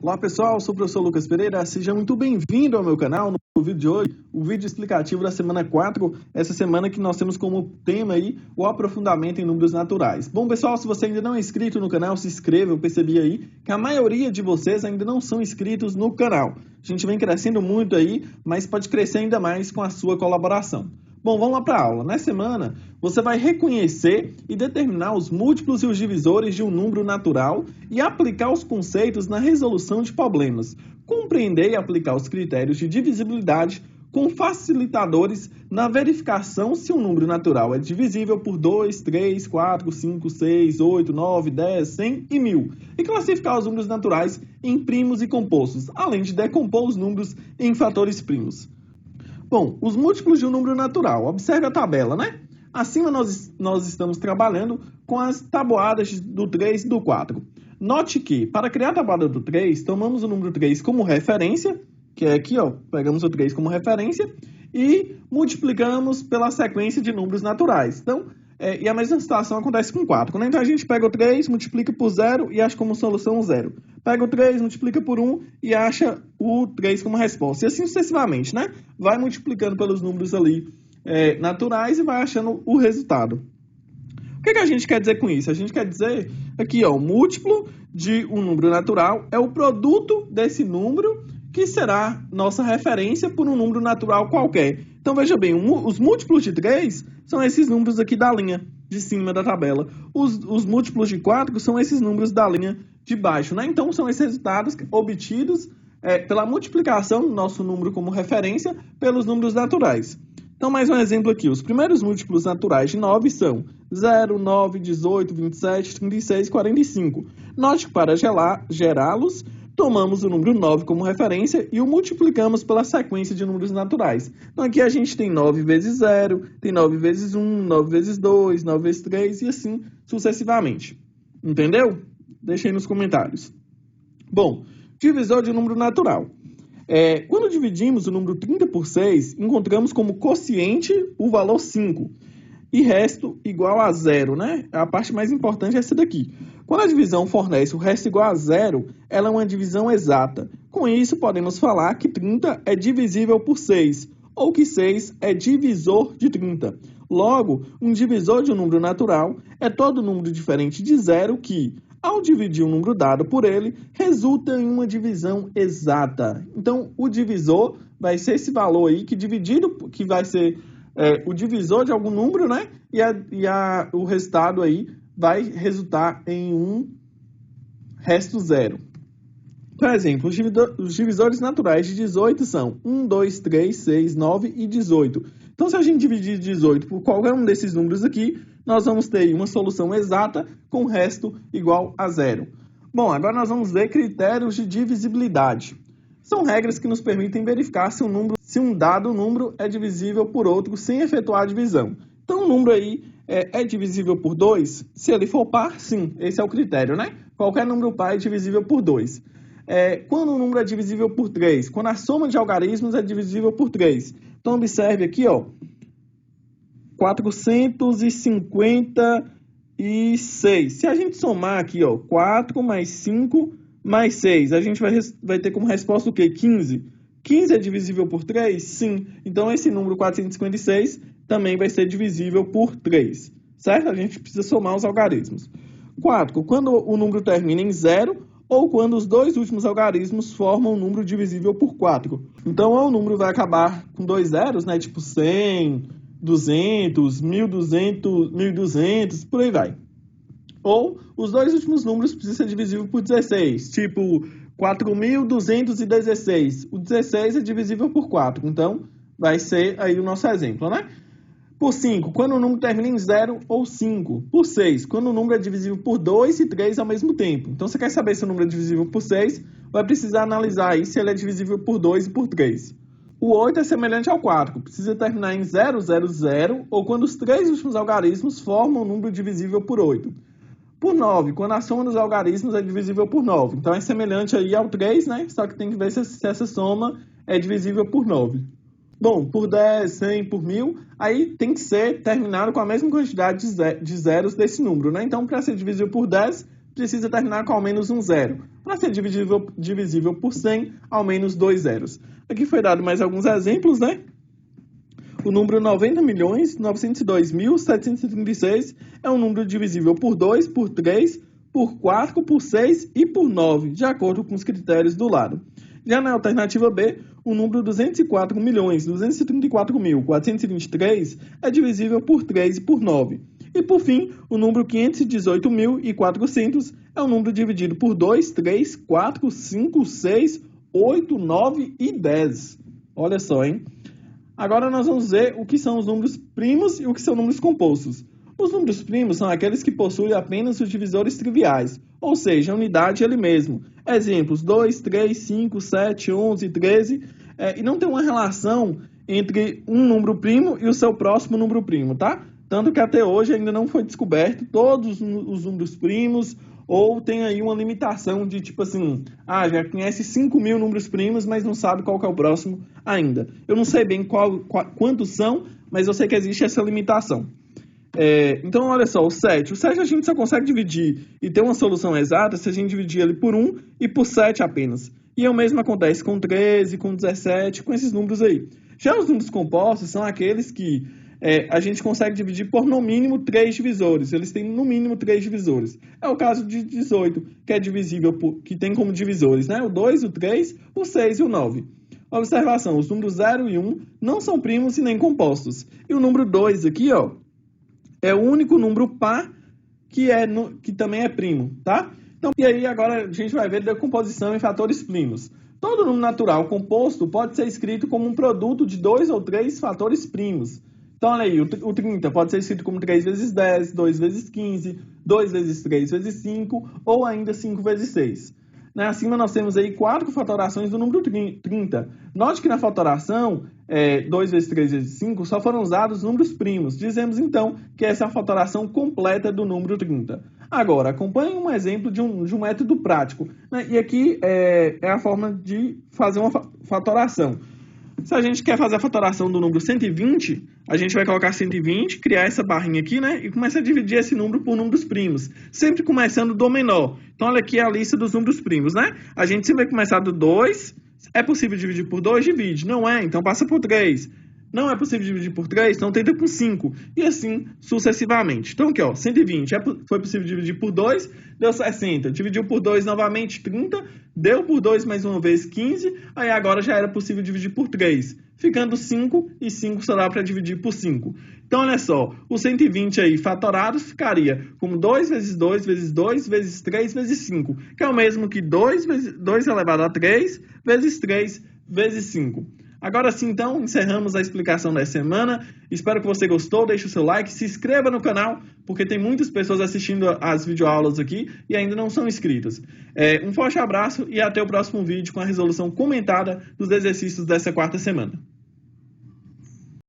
Olá pessoal, sou o professor Lucas Pereira, seja muito bem-vindo ao meu canal. No vídeo de hoje, o vídeo explicativo da semana 4, essa semana que nós temos como tema aí o aprofundamento em números naturais. Bom pessoal, se você ainda não é inscrito no canal, se inscreva. Eu percebi aí que a maioria de vocês ainda não são inscritos no canal. A gente vem crescendo muito aí, mas pode crescer ainda mais com a sua colaboração. Bom, vamos lá para a aula. Nessa semana, você vai reconhecer e determinar os múltiplos e os divisores de um número natural e aplicar os conceitos na resolução de problemas. Compreender e aplicar os critérios de divisibilidade com facilitadores na verificação se um número natural é divisível por 2, 3, 4, 5, 6, 8, 9, 10, 100 e 1000. E classificar os números naturais em primos e compostos, além de decompor os números em fatores primos. Bom, os múltiplos de um número natural. Observe a tabela, né? Acima nós estamos trabalhando com as tabuadas do 3 e do 4. Note que, para criar a tabuada do 3, tomamos o número 3 como referência, que é aqui, ó, pegamos o 3 como referência, e multiplicamos pela sequência de números naturais. Então, e a mesma situação acontece com 4. Né? Então, a gente pega o 3, multiplica por 0 e acha como solução o 0. Pega o 3, multiplica por 1 e acha o 3 como resposta. E assim sucessivamente, né? Vai multiplicando pelos números ali naturais e vai achando o resultado. O que a gente quer dizer com isso? A gente quer dizer aqui, ó, o múltiplo de um número natural é o produto desse número que será nossa referência por um número natural qualquer. Então, veja bem, os múltiplos de 3 são esses números aqui da linha de cima da tabela. Os múltiplos de 4 são esses números da linha de baixo, né? Então, são esses resultados obtidos pela multiplicação do nosso número como referência pelos números naturais. Então, mais um exemplo aqui. Os primeiros múltiplos naturais de 9 são 0, 9, 18, 27, 36 e 45. Note que para gerá-los, tomamos o número 9 como referência e o multiplicamos pela sequência de números naturais. Então, aqui a gente tem 9 vezes 0, tem 9 vezes 1, 9 vezes 2, 9 vezes 3 e assim sucessivamente. Entendeu? Deixa aí nos comentários. Bom, divisor de número natural. Quando dividimos o número 30 por 6, encontramos como quociente o valor 5 e resto igual a 0, né? A parte mais importante é essa daqui. Quando a divisão fornece o resto igual a 0, ela é uma divisão exata. Com isso, podemos falar que 30 é divisível por 6, ou que 6 é divisor de 30. Logo, um divisor de um número natural é todo número diferente de 0 que, ao dividir um número dado por ele, resulta em uma divisão exata. Então, o divisor vai ser esse valor aí que vai ser o divisor de algum número, né? O resultado aí vai resultar em um resto zero. Por exemplo, os divisores naturais de 18 são 1, 2, 3, 6, 9 e 18. Então, se a gente dividir 18 por qualquer um desses números aqui, nós vamos ter uma solução exata com o resto igual a zero. Bom, agora nós vamos ver critérios de divisibilidade. São regras que nos permitem verificar se um dado número é divisível por outro sem efetuar a divisão. Então, o número aí é divisível por 2? Se ele for par, sim. Esse é o critério, né? Qualquer número par é divisível por 2. Quando o número é divisível por 3? Quando a soma de algarismos é divisível por 3. Então, observe aqui, ó, 456. Se a gente somar aqui, ó, 4 mais 5 mais 6, a gente vai ter como resposta o quê? 15. 15 é divisível por 3? Sim. Então, esse número 456 também vai ser divisível por 3, certo? A gente precisa somar os algarismos. 4. Quando o número termina em 0 ou quando os dois últimos algarismos formam um número divisível por 4. Então, ou o número vai acabar com 2 zeros, né? Tipo 100, 200, 1200, 1200, por aí vai. Ou os dois últimos números precisam ser divisíveis por 16, tipo 4.216. O 16 é divisível por 4, então vai ser aí o nosso exemplo, né? Por 5, quando o número termina em 0 ou 5. Por 6, quando o número é divisível por 2 e 3 ao mesmo tempo. Então, você quer saber se o número é divisível por 6, vai precisar analisar aí se ele é divisível por 2 e por 3. O 8 é semelhante ao 4, precisa terminar em 0, 0, 0, ou quando os três últimos algarismos formam um número divisível por 8. Por 9, quando a soma dos algarismos é divisível por 9. Então, é semelhante aí ao 3, né? Só que tem que ver se essa soma é divisível por 9. Bom, por 10, 100, por 1000, aí tem que ser terminado com a mesma quantidade de zeros desse número, né? Então, para ser divisível por 10, precisa terminar com ao menos um zero. Para ser divisível por 100, ao menos 2 zeros. Aqui foi dado mais alguns exemplos, né? O número 90.902.736 é um número divisível por 2, por 3, por 4, por 6 e por 9, de acordo com os critérios do lado. Já na alternativa B, o número 204.234.423 é divisível por 3 e por 9. E por fim, o número 518.400 é um número dividido por 2, 3, 4, 5, 6, 8, 9 e 10. Olha só, hein? Agora nós vamos ver o que são os números primos e o que são números compostos. Os números primos são aqueles que possuem apenas os divisores triviais, ou seja, a unidade ele mesmo. Exemplos 2, 3, 5, 7, 11, 13, e não tem uma relação entre um número primo e o seu próximo número primo, tá? Tanto que até hoje ainda não foi descoberto todos os números primos, ou tem aí uma limitação de tipo assim, já conhece 5.000 números primos, mas não sabe qual que é o próximo ainda. Eu não sei bem quantos são, mas eu sei que existe essa limitação. Então, olha só, o 7 a gente só consegue dividir e ter uma solução exata se a gente dividir ele por 1 e por 7 apenas. E o mesmo acontece com 13, com 17, com esses números aí. Já os números compostos são aqueles que a gente consegue dividir por no mínimo 3 divisores. Eles têm no mínimo 3 divisores. É o caso de 18, que é divisível que tem como divisores, né? O 2, o 3, o 6 e o 9. Observação, os números 0 e 1 não são primos e nem compostos. E o número 2 aqui, ó, é o único número par que também é primo, tá? Então, e aí agora a gente vai ver decomposição em fatores primos. Todo número natural composto pode ser escrito como um produto de 2 ou 3 fatores primos. Então, olha aí, o 30 pode ser escrito como 3 vezes 10, 2 vezes 15, 2 vezes 3 vezes 5, ou ainda 5 vezes 6. Acima nós temos aí 4 fatorações do número 30. Note que na fatoração, 2 vezes 3 vezes 5, só foram usados números primos. Dizemos, então, que essa é a fatoração completa do número 30. Agora, acompanhe um exemplo de um método prático. E aqui é a forma de fazer uma fatoração. Se a gente quer fazer a fatoração do número 120, a gente vai colocar 120, criar essa barrinha aqui, né? E começar a dividir esse número por números primos. Sempre começando do menor. Então, olha aqui a lista dos números primos, né? A gente sempre vai começar do 2. É possível dividir por 2? Divide. Não é? Então, passa por 3. Não é possível dividir por 3? Então, tenta por 5. E assim, sucessivamente. Então, aqui, ó, 120. Foi possível dividir por 2, deu 60. Dividiu por 2 novamente, 30. Deu por 2 mais uma vez, 15. Aí, agora já era possível dividir por 3. Ficando 5, e 5 só dá para dividir por 5. Então, olha só, o 120 aí, fatorado, ficaria como 2 vezes 2 vezes 2 vezes 3 vezes 5, que é o mesmo que 2 elevado a 3 vezes 3 vezes 5. Agora sim, então, encerramos a explicação dessa semana. Espero que você gostou, deixe o seu like, se inscreva no canal, porque tem muitas pessoas assistindo as videoaulas aqui e ainda não são inscritas. Um forte abraço e até o próximo vídeo com a resolução comentada dos exercícios dessa quarta semana.